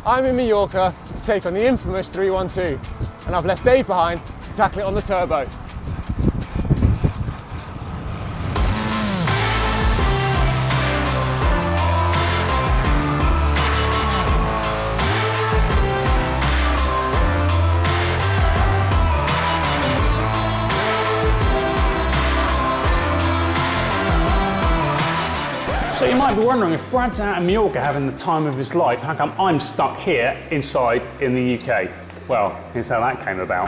I'm in Mallorca to take on the infamous 312, and I've left Dave behind to tackle it on the turbo. So you might be wondering, if Brad's out in Mallorca having the time of his life, how come I'm stuck here inside in the UK? Well, here's how that came about.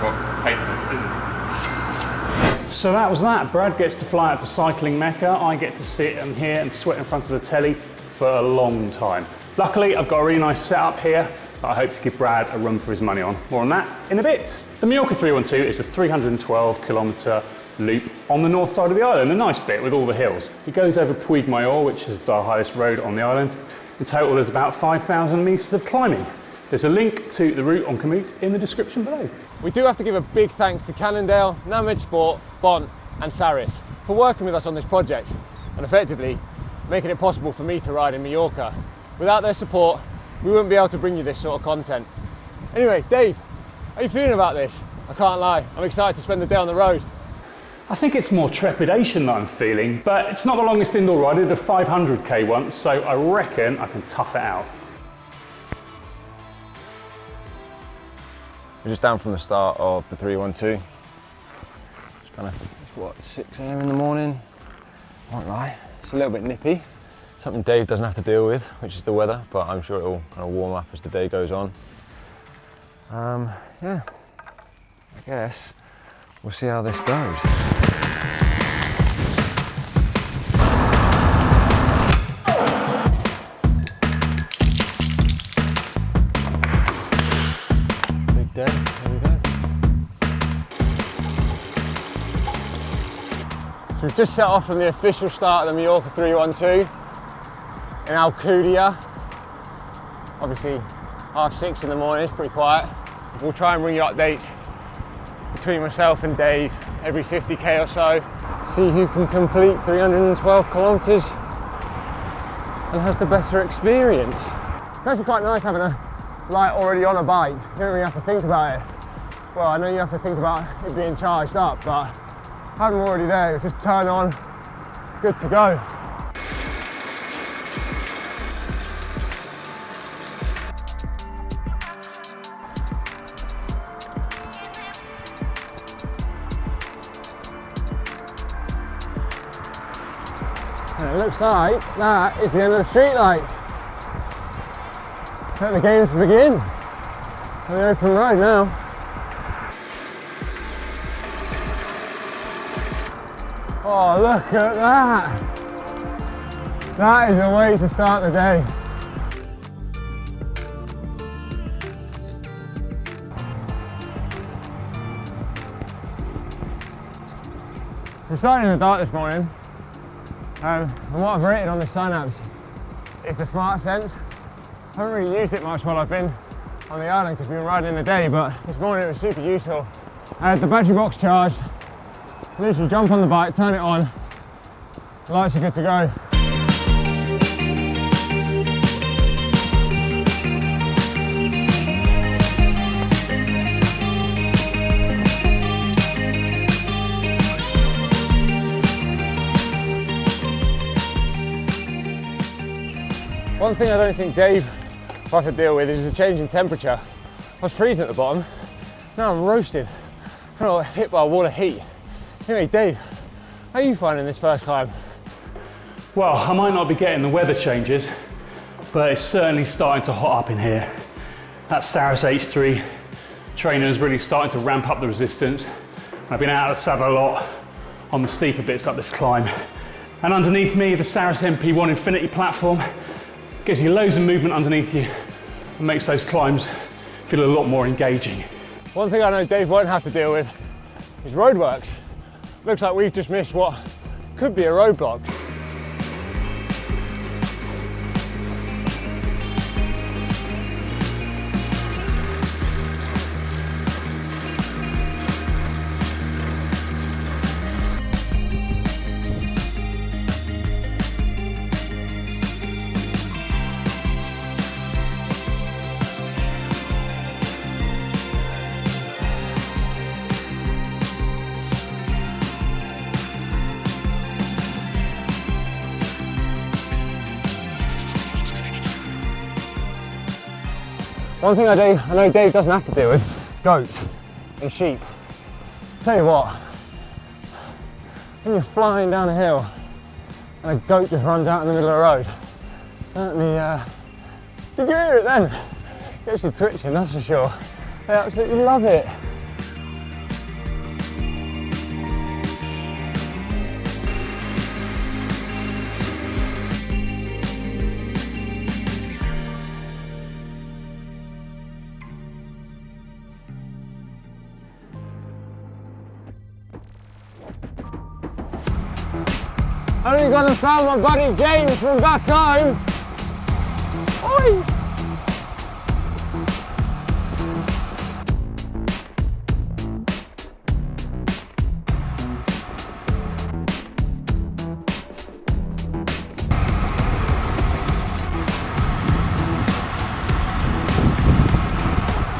Got paper and scissors. So that was that. Brad gets to fly out to cycling Mecca. I get to sit in here and sweat in front of the telly for a long time. Luckily, I've got a really nice setup here that I hope to give Brad a run for his money on. More on that in a bit. The Mallorca 312 is a 312-kilometre loop on the north side of the island, a nice bit with all the hills. It goes over Puig Mayor, which is the highest road on the island. In total, there's about 5,000 metres of climbing. There's a link to the route on Komoot in the description below. We do have to give a big thanks to Cannondale, Namid Sport, Bont and Saris for working with us on this project and effectively making it possible for me to ride in Mallorca. Without their support, we wouldn't be able to bring you this sort of content. Anyway, Dave, how are you feeling about this? I can't lie, I'm excited to spend the day on the road. I think it's more trepidation that I'm feeling, but it's not the longest indoor ride. I did a 500k once, so I reckon I can tough it out. We're just down from the start of the 312. It's kind of, what, 6 AM in the morning? I won't lie, it's a little bit nippy. Something Dave doesn't have to deal with, which is the weather, but I'm sure it'll kind of warm up as the day goes on. Yeah, I guess we'll see how this goes. Big day, here we go. So we've just set off from the official start of the Mallorca 312 in Alcudia. Obviously 6:30 in the morning, it's pretty quiet. We'll try and bring you updates between myself and Dave every 50k or so. See who can complete 312 kilometres and has the better experience. It's actually quite nice having a light already on a bike. You don't really have to think about it. Well, I know you have to think about it being charged up, but having them already there, it's just turn on, good to go. And it looks like that is the end of the street lights. Let the games begin on the open road now. Oh, look at that! That is a way to start the day. We're starting in the dark this morning. And what I've rated on the Synapse is the Smart Sense. I haven't really used it much while I've been on the island because we've been riding in the day, but this morning it was super useful. I had the battery box charged, literally jump on the bike, turn it on, the lights are good to go. One thing I don't think Dave will have to deal with is the change in temperature. I was freezing at the bottom, now I'm roasted. I got hit by a wall of heat. Anyway, Dave, how are you finding this first climb? Well, I might not be getting the weather changes, but it's certainly starting to hot up in here. That Saris H3 trainer is really starting to ramp up the resistance. I've been out of the saddle a lot on the steeper bits up this climb. And underneath me, the Saris MP1 Infinity platform gives you loads of movement underneath you and makes those climbs feel a lot more engaging. One thing I know Dave won't have to deal with is roadworks. Looks like we've just missed what could be a roadblock. One thing I know Dave doesn't have to deal with, goats and sheep. Tell you what, when you're flying down a hill and a goat just runs out in the middle of the road, certainly, did you hear it then? Gets you twitching, that's for sure. They absolutely love it. Only gonna found my buddy James from back home. Oi!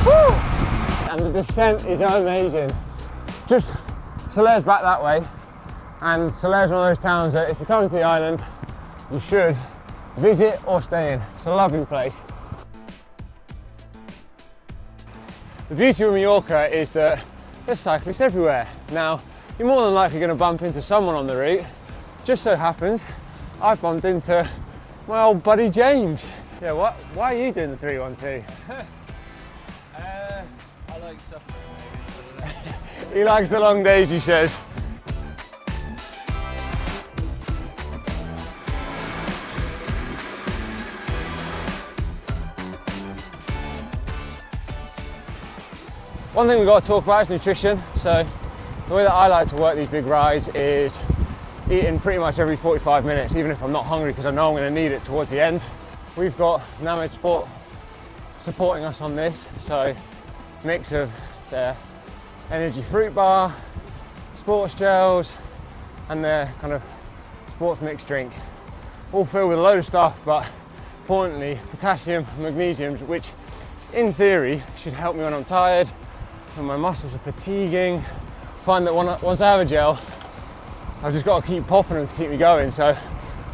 Woo! And the descent is amazing. Just Solaire's back that way. And Solaire's one of those towns that if you're coming to the island, you should visit or stay in. It's a lovely place. The beauty of Mallorca is that there's cyclists everywhere. Now, you're more than likely going to bump into someone on the route. Just so happens, I've bumped into my old buddy James. Yeah, why are you doing the 312? I like suffering. He likes the long days, he says. One thing we've got to talk about is nutrition. So the way that I like to work these big rides is eating pretty much every 45 minutes, even if I'm not hungry, because I know I'm going to need it towards the end. We've got Namad Sport supporting us on this, so mix of their energy fruit bar, sports gels, and their kind of sports mix drink, all filled with a load of stuff, but importantly potassium and magnesium, which in theory should help me when I'm tired, when my muscles are fatiguing. Find that once I have a gel, I've just got to keep popping them to keep me going, so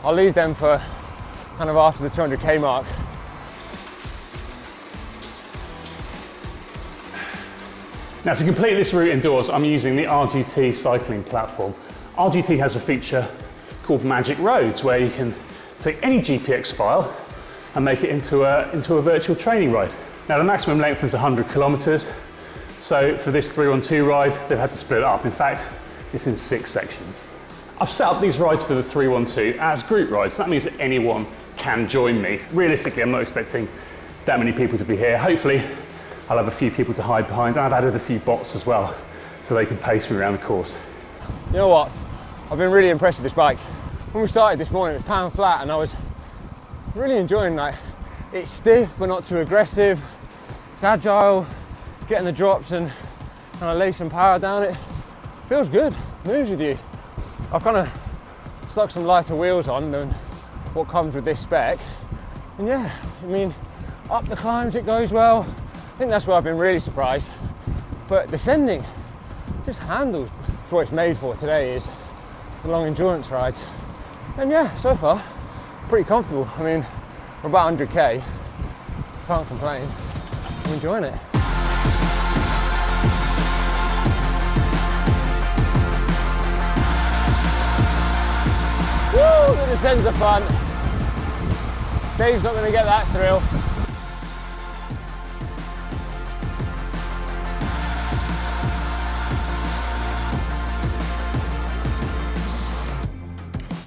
I'll leave them for kind of after the 200k mark. Now, to complete this route indoors, I'm using the RGT Cycling platform. RGT has a feature called Magic Roads, where you can take any GPX file and make it into a virtual training ride. Now, the maximum length is 100 kilometers. So for this 312 ride, they've had to split it up. In fact, it's in 6 sections. I've set up these rides for the 312 as group rides. That means that anyone can join me. Realistically, I'm not expecting that many people to be here. Hopefully, I'll have a few people to hide behind. I've added a few bots as well, so they can pace me around the course. You know what? I've been really impressed with this bike. When we started this morning, it was pound flat, and I was really enjoying that. It's stiff, but not too aggressive. It's agile, getting the drops and kind of lay some power down it. Feels good, moves with you. I've kind of stuck some lighter wheels on than what comes with this spec. And yeah, I mean, up the climbs it goes well. I think that's where I've been really surprised. But descending just handles. That's what it's made for today, is the long endurance rides. And yeah, so far, pretty comfortable. I mean, we're about 100k, can't complain. I'm enjoying it. Woo, the descents are fun. Dave's not going to get that thrill.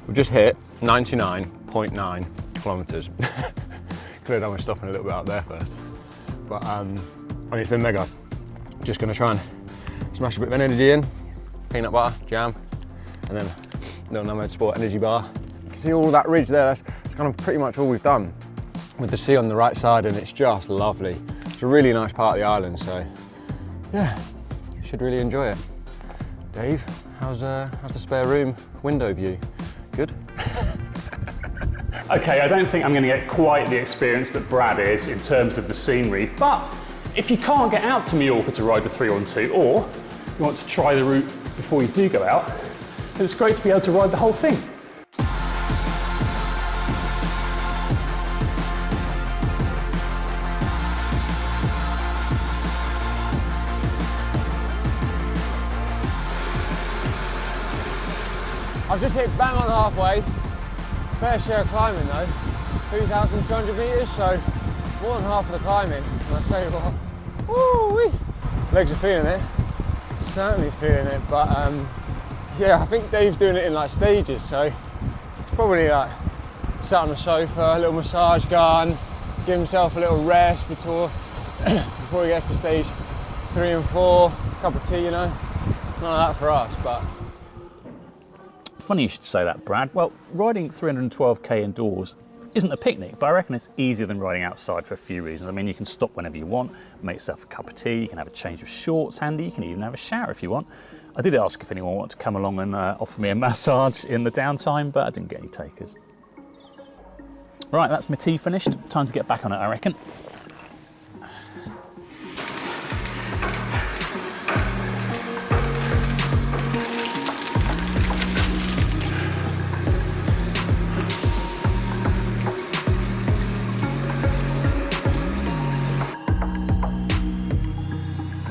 We've just hit 99.9 kilometers. Could have done with stopping a little bit out there first. But I mean, it's been mega. Just going to try and smash a bit of energy in, peanut butter, jam, and then a little Namad Sport energy bar. You can see all that ridge there, that's kind of pretty much all we've done, with the sea on the right side, and it's just lovely. It's a really nice part of the island, so yeah, you should really enjoy it. Dave, how's the spare room window view? Good? Okay, I don't think I'm going to get quite the experience that Brad is in terms of the scenery, but if you can't get out to Mallorca to ride the 312, or you want to try the route before you do go out, then it's great to be able to ride the whole thing. I've just hit bang on halfway. Fair share of climbing though, 3,200 metres, so more than half of the climbing. And I tell you what, woo-wee, legs are feeling it, certainly feeling it. But yeah, I think Dave's doing it in like stages, so it's probably like sat on the sofa, a little massage gun, give himself a little rest before he gets to stage 3 and 4, cup of tea, you know. None of that for us, but. Funny you should say that, Brad. Well, riding 312k indoors isn't a picnic, but I reckon it's easier than riding outside for a few reasons. I mean, you can stop whenever you want, make yourself a cup of tea, you can have a change of shorts handy, you can even have a shower if you want. I did ask if anyone wanted to come along and offer me a massage in the downtime, but I didn't get any takers. Right, that's my tea finished. Time to get back on it, I reckon.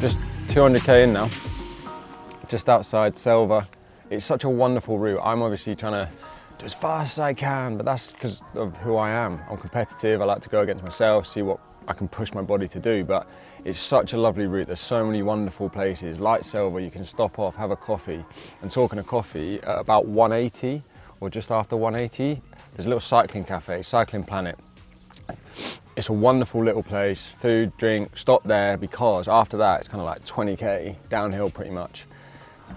Just 200k in now, just outside Selva. It's such a wonderful route. I'm obviously trying to do as fast as I can, but that's because of who I am. I'm competitive, I like to go against myself, see what I can push my body to do, but it's such a lovely route. There's so many wonderful places, like Selva, you can stop off, have a coffee. And talking of coffee, at about 180, or just after 180, there's a little cycling cafe, Cycling Planet. It's a wonderful little place, food, drink, stop there, because after that it's kind of like 20k, downhill pretty much.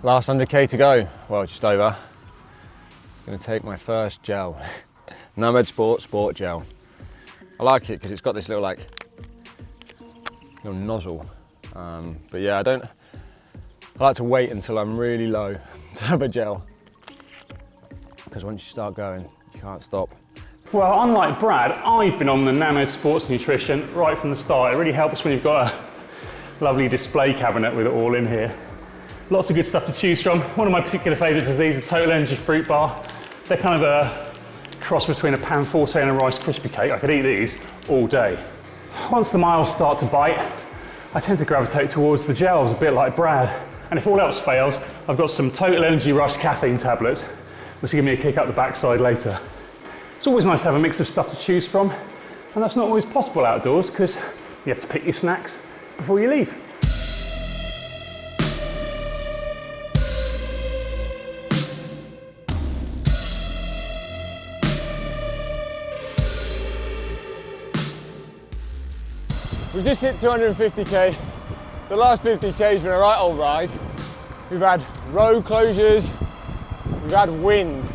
Last 100k to go, well, just over. Gonna take my first gel, Nomad Sport Gel. I like it because it's got this little nozzle. But yeah, I like to wait until I'm really low to have a gel, because once you start going, you can't stop. Well, unlike Brad, I've been on the Nano Sports Nutrition right from the start. It really helps when you've got a lovely display cabinet with it all in here. Lots of good stuff to choose from. One of my particular favourites is these, the Total Energy Fruit Bar. They're kind of a cross between a pan forte and a Rice Krispie cake. I could eat these all day. Once the miles start to bite, I tend to gravitate towards the gels, a bit like Brad. And if all else fails, I've got some Total Energy Rush caffeine tablets, which will give me a kick up the backside later. It's always nice to have a mix of stuff to choose from, and that's not always possible outdoors because you have to pick your snacks before you leave. We've just hit 250k. The last 50k's been a right old ride. We've had road closures, we've had wind,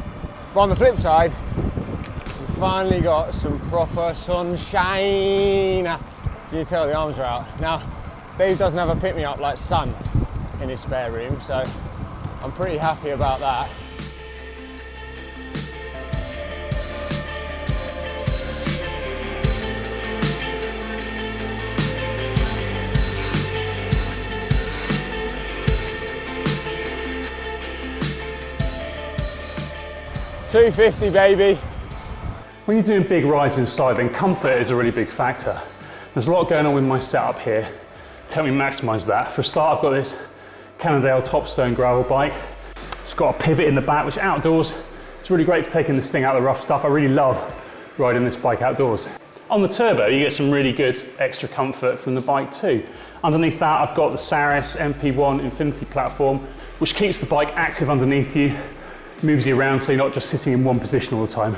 but on the flip side, finally got some proper sunshine. Can you tell the arms are out? Now, Dave doesn't have a pick-me-up like sun in his spare room, so I'm pretty happy about that. $250, baby. When you're doing big rides inside, then comfort is a really big factor. There's a lot going on with my setup here to help me maximise that. For a start, I've got this Cannondale Topstone gravel bike. It's got a pivot in the back, which outdoors, it's really great for taking the sting out of the rough stuff. I really love riding this bike outdoors. On the turbo, you get some really good extra comfort from the bike too. Underneath that, I've got the Saris MP1 Infinity platform, which keeps the bike active underneath you, moves you around so you're not just sitting in one position all the time,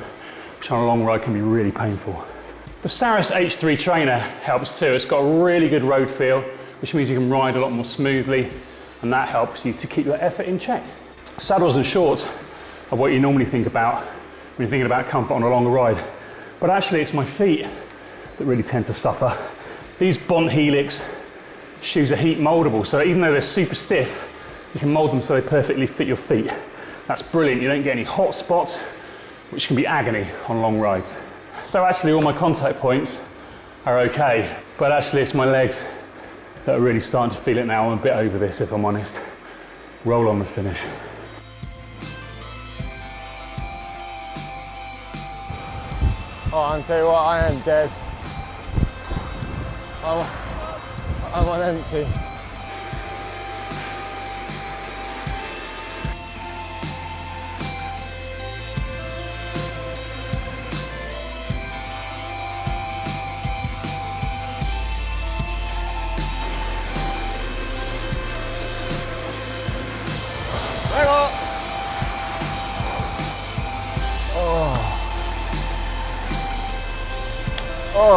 which on a long ride can be really painful. The Saris H3 trainer helps too. It's got a really good road feel, which means you can ride a lot more smoothly, and that helps you to keep your effort in check. Saddles and shorts are what you normally think about when you're thinking about comfort on a longer ride, but actually it's my feet that really tend to suffer. These Bont Helix shoes are heat moldable, so even though they're super stiff, you can mold them so they perfectly fit your feet. That's brilliant. You don't get any hot spots, which can be agony on long rides. So actually all my contact points are okay, but actually it's my legs that are really starting to feel it now. I'm a bit over this, if I'm honest. Roll on the finish. Oh, I'll tell you what, I am dead. I'm on empty. Oh.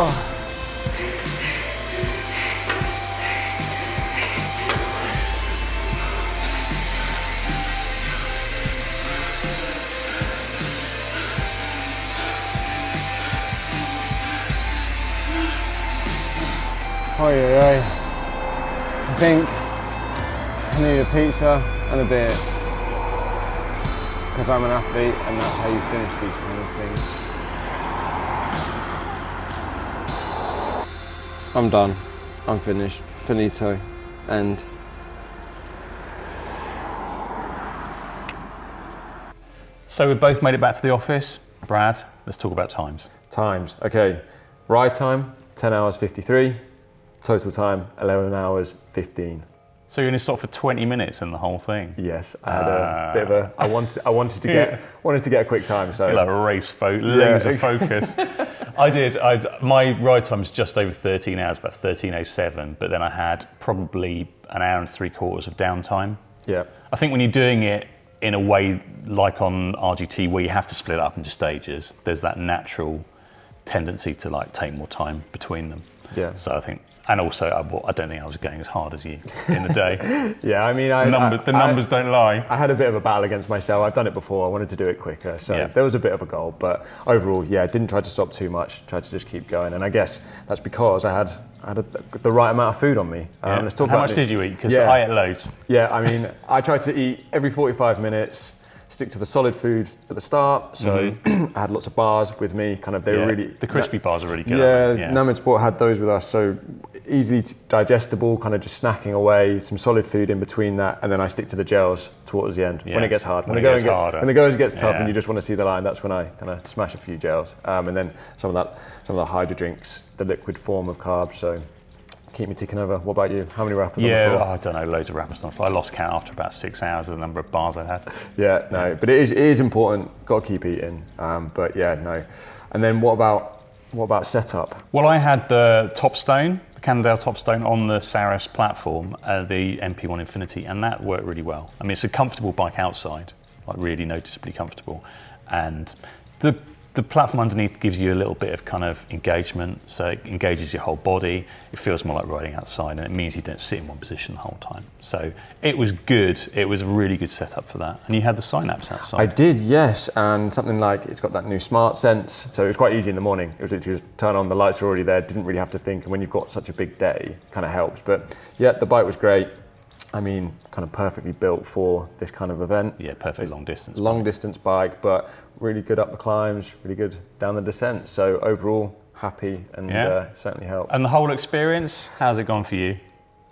Oh yeah, I think I need a pizza and a beer because I'm an athlete and that's how you finish these kind of things. I'm done. I'm finished. Finito. End. So we've both made it back to the office. Brad, let's talk about times. Times. Okay. Ride time 10 hours 53. Total time 11 hours 15. So you only stopped for 20 minutes in the whole thing? Yes, I had a bit of a. I wanted to get a quick time. So like a laser focus. My ride time was just over 13 hours, about 13:07. But then I had probably an hour and 3/4 of downtime. Yeah. I think when you're doing it in a way like on RGT, where you have to split it up into stages, there's that natural tendency to like take more time between them. Yeah. So I think. And also, I don't think I was going as hard as you in the day. Yeah, I mean, the numbers don't lie. I had a bit of a battle against myself. I've done it before. I wanted to do it quicker, so yeah. There was a bit of a goal. But overall, yeah, I didn't try to stop too much. Tried to just keep going, and I guess that's because I had the right amount of food on me. Yeah. Let's talk How about much did you eat? Because I ate loads. Yeah, I mean, I tried to eat every 45 minutes. Stick to the solid food at the start, so I had lots of bars with me. Kind of, they were really the crispy bars are really good. Yeah, Namid Sport had those with us, so easily digestible. Kind of just snacking away, some solid food in between that, and then I stick to the gels towards the end when it gets hard. When the going gets tough, and you just want to see the line, that's when I kind of smash a few gels, and then some of the hydro drinks, the liquid form of carbs. So. Keep me ticking over. What about you? How many wrappers on the floor? I don't know, loads of wrappers on the floor. I lost count after about 6 hours of the number of bars I had. Yeah, no, but it is important. Got to keep eating. But yeah, no. And then what about setup? Well, I had the Topstone, the Cannondale Topstone on the Saris platform, the MP1 Infinity, and that worked really well. I mean, it's a comfortable bike outside, like really noticeably comfortable, and the platform underneath gives you a little bit of kind of engagement, so it engages your whole body. It feels more like riding outside, and it means you don't sit in one position the whole time. So it was good. It was a really good setup for that. And you had the Synapse outside. I did, yes, and something like it's got that new Smart Sense, so it was quite easy in the morning. It was literally just turn on, the lights were already there, didn't really have to think, and when you've got such a big day, it kind of helps. But yeah, the bike was great. I mean, kind of perfectly built for this kind of event. Yeah, perfect long distance. Long distance bike, but really good up the climbs, really good down the descent. So overall, happy and certainly helped. And the whole experience, how's it gone for you?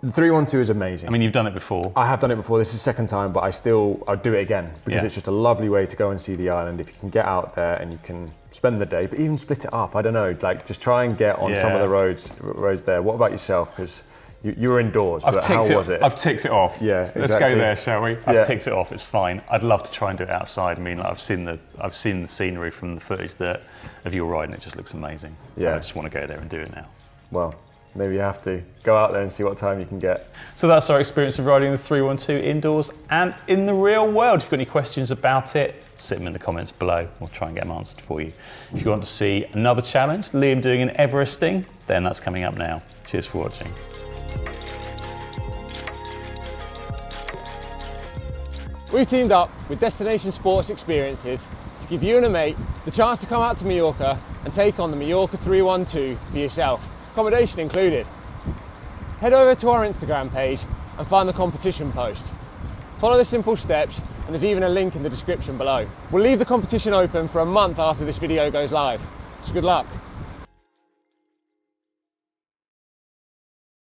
The 312 is amazing. I mean, you've done it before. I have done it before. This is the second time, but I'd do it again because it's just a lovely way to go and see the island. If you can get out there and you can spend the day, but even split it up. I don't know, like just try and get on some of the roads there. What about yourself? Because you were indoors, but how was it? I've ticked it off. Yeah, exactly. Let's go there, shall we? I've ticked it off. It's fine. I'd love to try and do it outside. I mean, like, I've seen the scenery from the footage of your ride, and it just looks amazing. So I just want to go there and do it now. Well, maybe you have to go out there and see what time you can get. So that's our experience of riding the 312 indoors and in the real world. If you've got any questions about it, sit them in the comments below. We'll try and get them answered for you. If you want to see another challenge, Liam doing an Everesting, then that's coming up now. Cheers for watching. We've teamed up with Destination Sports Experiences to give you and a mate the chance to come out to Mallorca and take on the Mallorca 312 for yourself, accommodation included. Head over to our Instagram page and find the competition post. Follow the simple steps, and there's even a link in the description below. We'll leave the competition open for a month after this video goes live, so good luck.